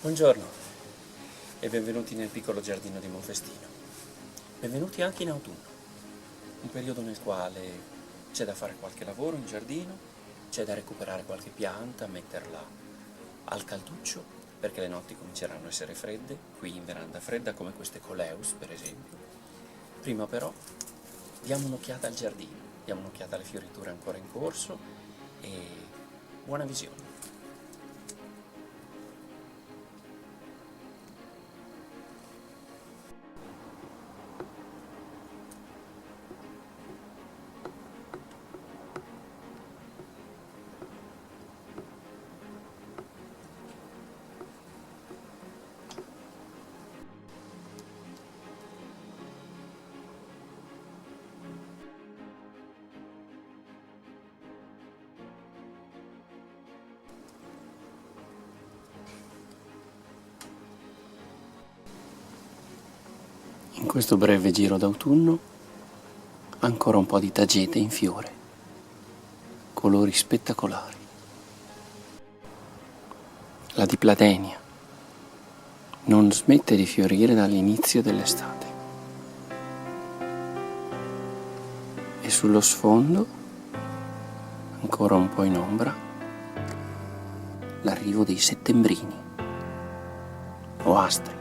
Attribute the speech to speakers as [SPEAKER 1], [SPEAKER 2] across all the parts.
[SPEAKER 1] Buongiorno e benvenuti nel piccolo giardino di Monfestino. Benvenuti anche in autunno, un periodo nel quale c'è da fare qualche lavoro in giardino, c'è da recuperare qualche pianta, metterla al calduccio, perché le notti cominceranno a essere fredde, qui in veranda fredda come queste coleus per esempio. Prima però diamo un'occhiata al giardino, diamo un'occhiata alle fioriture ancora in corso e buona visione. In questo breve giro d'autunno ancora un po' di tagete in fiore, colori spettacolari. La dipladenia non smette di fiorire dall'inizio dell'estate e sullo sfondo, ancora un po' in ombra, l'arrivo dei settembrini o astri.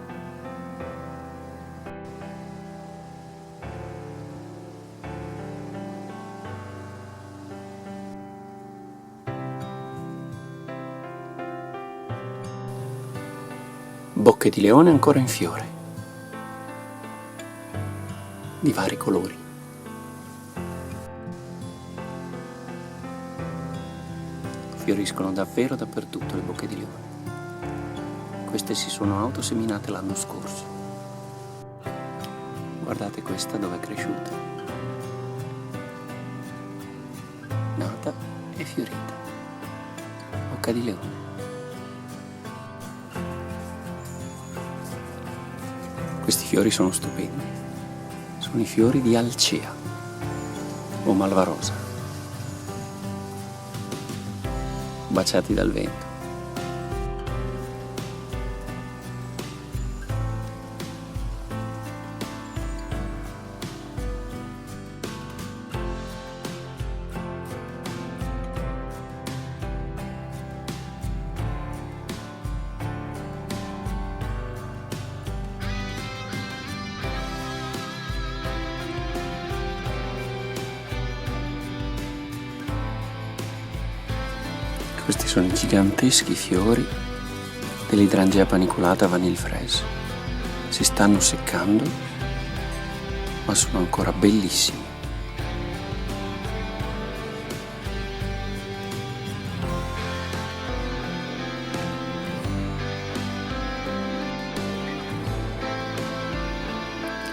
[SPEAKER 1] Bocche di leone ancora in fiore, di vari colori. Fioriscono davvero dappertutto le bocche di leone. Queste si sono autoseminate l'anno scorso. Guardate questa dove è cresciuta. Nata e fiorita. Bocca di leone. Questi fiori sono stupendi, sono i fiori di alcea o malvarosa, baciati dal vento. Questi sono i giganteschi fiori dell'idrangea paniculata Vanille Fraise. Si stanno seccando, ma sono ancora bellissimi.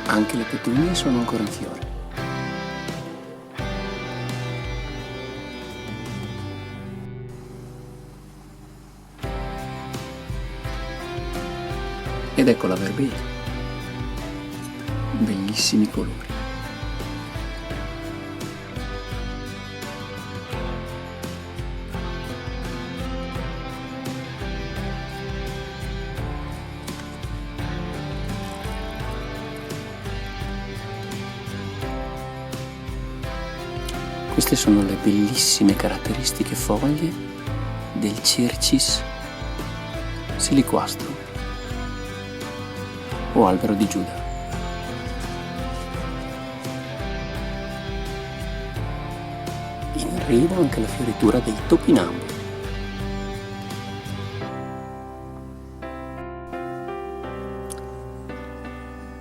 [SPEAKER 1] Anche le petunie sono ancora in fiore. Ed ecco la verbena, bellissimi colori. Queste sono le bellissime caratteristiche foglie del Cercis siliquastrum o albero di Giuda. In arrivo anche la fioritura dei topinamburi.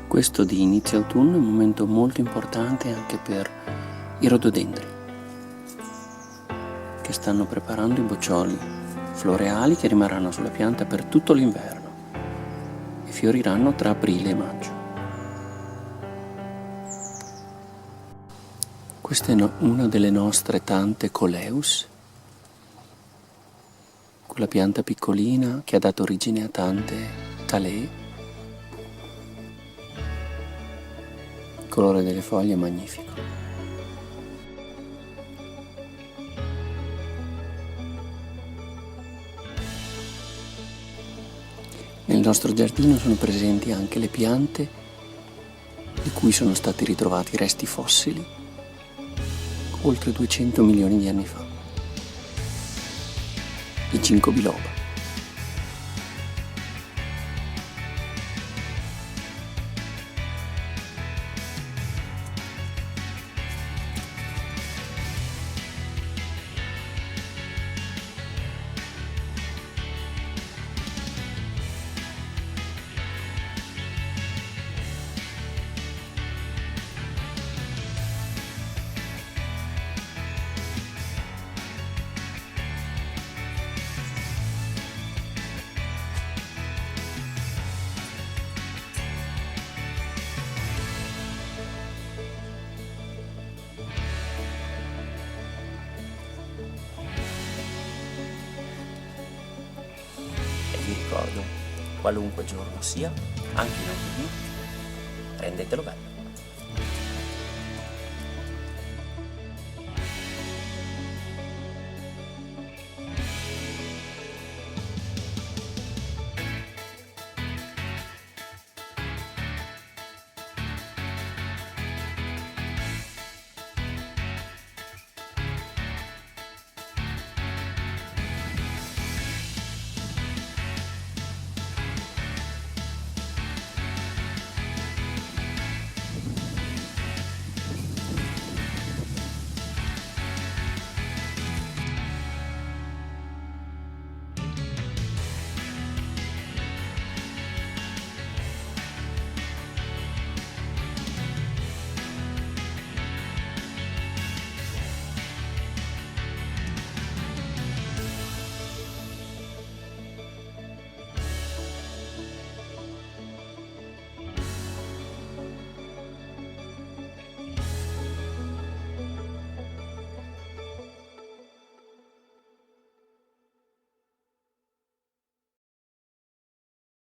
[SPEAKER 1] Questo di inizio autunno è un momento molto importante anche per i rododendri, che stanno preparando i boccioli floreali che rimarranno sulla pianta per tutto l'inverno e fioriranno tra aprile e maggio. Questa è una delle nostre tante coleus, quella pianta piccolina che ha dato origine a tante talee. Il colore delle foglie è magnifico. nostro giardino sono presenti anche le piante di cui sono stati ritrovati resti fossili oltre 200 milioni di anni fa. Il ginkgo biloba. Vi ricordo, qualunque giorno sia, anche in autunno, rendetelo bello.